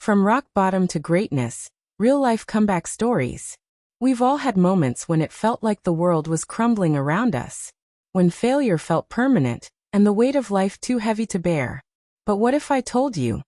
From rock bottom to greatness, real-life comeback stories. We've all had moments when it felt like the world was crumbling around us, when failure felt permanent, and the weight of life too heavy to bear. But what if I told you?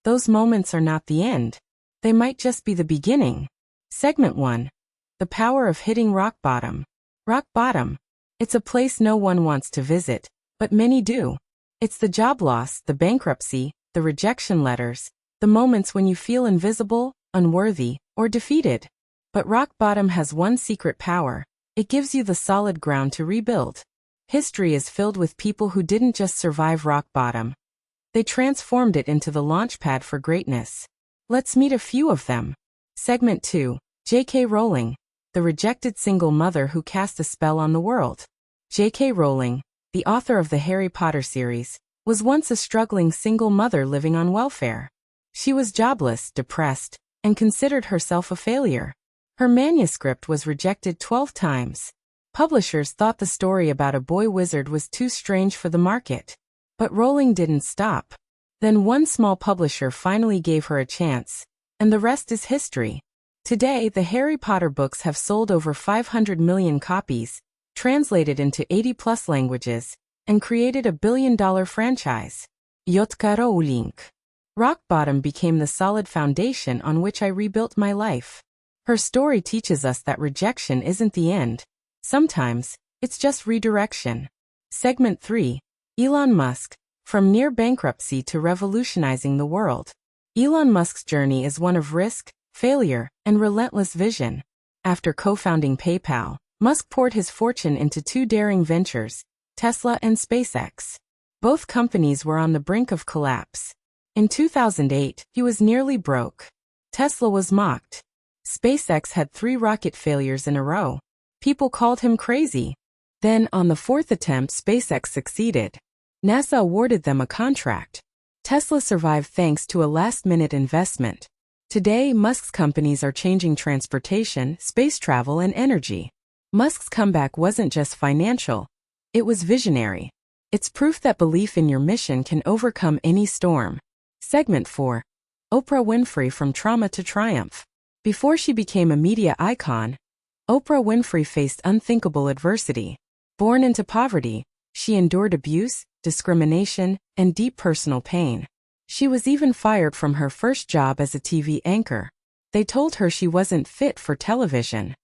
Those moments are not the end. They might just be the beginning. Segment 1. The power of hitting rock bottom. Rock bottom. It's a place no one wants to visit, but many do. It's the job loss, the bankruptcy, the rejection letters, the moments when you feel invisible, unworthy, or defeated. But rock bottom has one secret power. It gives you the solid ground to rebuild. History is filled with people who didn't just survive rock bottom. They transformed it into the launchpad for greatness. Let's meet a few of them. Segment 2. J.K. Rowling, the rejected single mother who cast a spell on the world. J.K. Rowling, the author of the Harry Potter series, was once a struggling single mother living on welfare. She was jobless, depressed, and considered herself a failure. Her manuscript was rejected 12 times. Publishers thought the story about a boy wizard was too strange for the market. But Rowling didn't stop. Then one small publisher finally gave her a chance, and the rest is history. Today, the Harry Potter books have sold over 500 million copies, translated into 80+ languages, and created a billion-dollar franchise. J.K. Rowling. Rock bottom became the solid foundation on which I rebuilt my life. Her story teaches us that rejection isn't the end. Sometimes, it's just redirection. Segment 3. Elon Musk, from near bankruptcy to revolutionizing the world. Elon Musk's journey is one of risk, failure, and relentless vision. After co-founding PayPal, Musk poured his fortune into two daring ventures, Tesla and SpaceX. Both companies were on the brink of collapse. In 2008, he was nearly broke. Tesla was mocked. SpaceX had 3 rocket failures in a row. People called him crazy. Then, on the 4th attempt, SpaceX succeeded. NASA awarded them a contract. Tesla survived thanks to a last-minute investment. Today, Musk's companies are changing transportation, space travel, and energy. Musk's comeback wasn't just financial. It was visionary. It's proof that belief in your mission can overcome any storm. Segment 4. Oprah Winfrey, from trauma to triumph. Before she became a media icon, Oprah Winfrey faced unthinkable adversity. Born into poverty, she endured abuse, discrimination, and deep personal pain. She was even fired from her first job as a TV anchor. They told her she wasn't fit for television.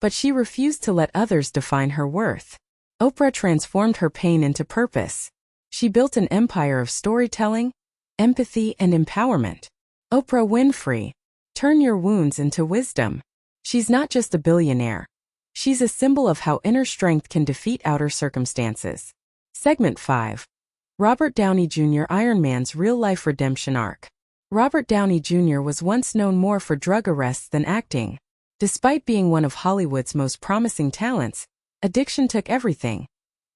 But she refused to let others define her worth. Oprah transformed her pain into purpose. She built an empire of storytelling, empathy, and empowerment. Oprah Winfrey. Turn your wounds into wisdom. She's not just a billionaire. She's a symbol of how inner strength can defeat outer circumstances. Segment 5. Robert Downey Jr. Iron Man's real-life redemption arc. Robert Downey Jr. was once known more for drug arrests than acting. Despite being one of Hollywood's most promising talents, addiction took everything.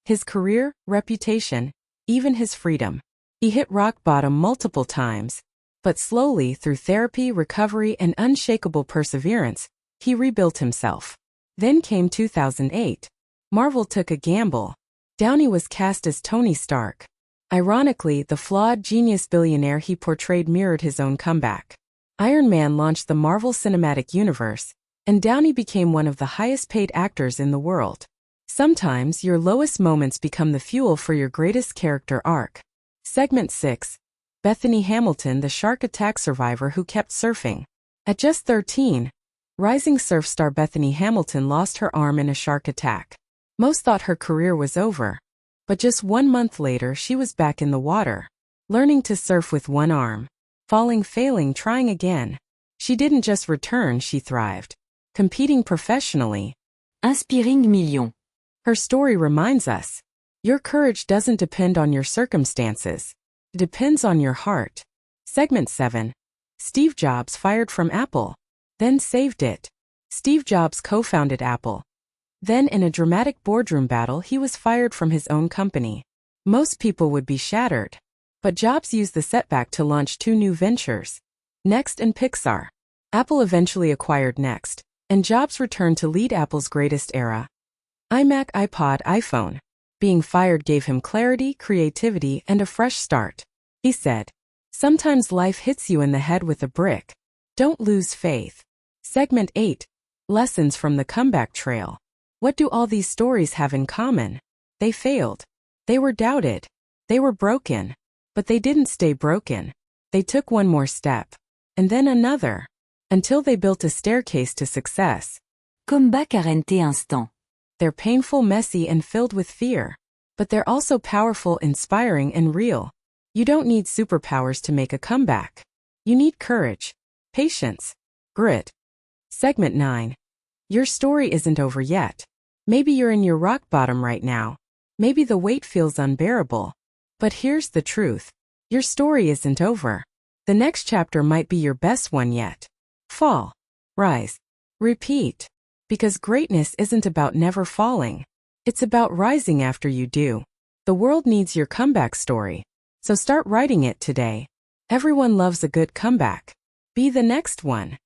His career, reputation, even his freedom. He hit rock bottom multiple times, but slowly, through therapy, recovery, and unshakable perseverance, he rebuilt himself. Then came 2008. Marvel took a gamble. Downey was cast as Tony Stark. Ironically, the flawed genius billionaire he portrayed mirrored his own comeback. Iron Man launched the Marvel Cinematic Universe, and Downey became one of the highest-paid actors in the world. Sometimes, your lowest moments become the fuel for your greatest character arc. Segment 6. Bethany Hamilton, the shark attack survivor who kept surfing. At just 13, rising surf star Bethany Hamilton lost her arm in a shark attack. Most thought her career was over. But just 1 month later, she was back in the water, learning to surf with one arm. Falling, failing, trying again. She didn't just return, she thrived. Competing professionally. Inspiring millions. Her story reminds us, your courage doesn't depend on your circumstances. It depends on your heart. Segment 7. Steve Jobs fired from Apple, then saved it. Steve Jobs co-founded Apple. Then, in a dramatic boardroom battle, he was fired from his own company. Most people would be shattered. But Jobs used the setback to launch 2 new ventures, Next and Pixar. Apple eventually acquired Next, and Jobs returned to lead Apple's greatest era. iMac, iPod, iPhone. Being fired gave him clarity, creativity, and a fresh start. He said, Sometimes life hits you in the head with a brick. Don't lose faith. Segment 8. Lessons from the Comeback Trail. What do all these stories have in common? They failed. They were doubted. They were broken. But they didn't stay broken. They took one more step. And then another. Until they built a staircase to success. Comeback RNT instant. They're painful, messy, and filled with fear. But they're also powerful, inspiring, and real. You don't need superpowers to make a comeback. You need courage, patience, grit. Segment 9. Your story isn't over yet. Maybe you're in your rock bottom right now. Maybe the weight feels unbearable. But here's the truth. Your story isn't over. The next chapter might be your best one yet. Fall, rise, repeat. Because greatness isn't about never falling. It's about rising after you do. The world needs your comeback story. So start writing it today. Everyone loves a good comeback. Be the next one.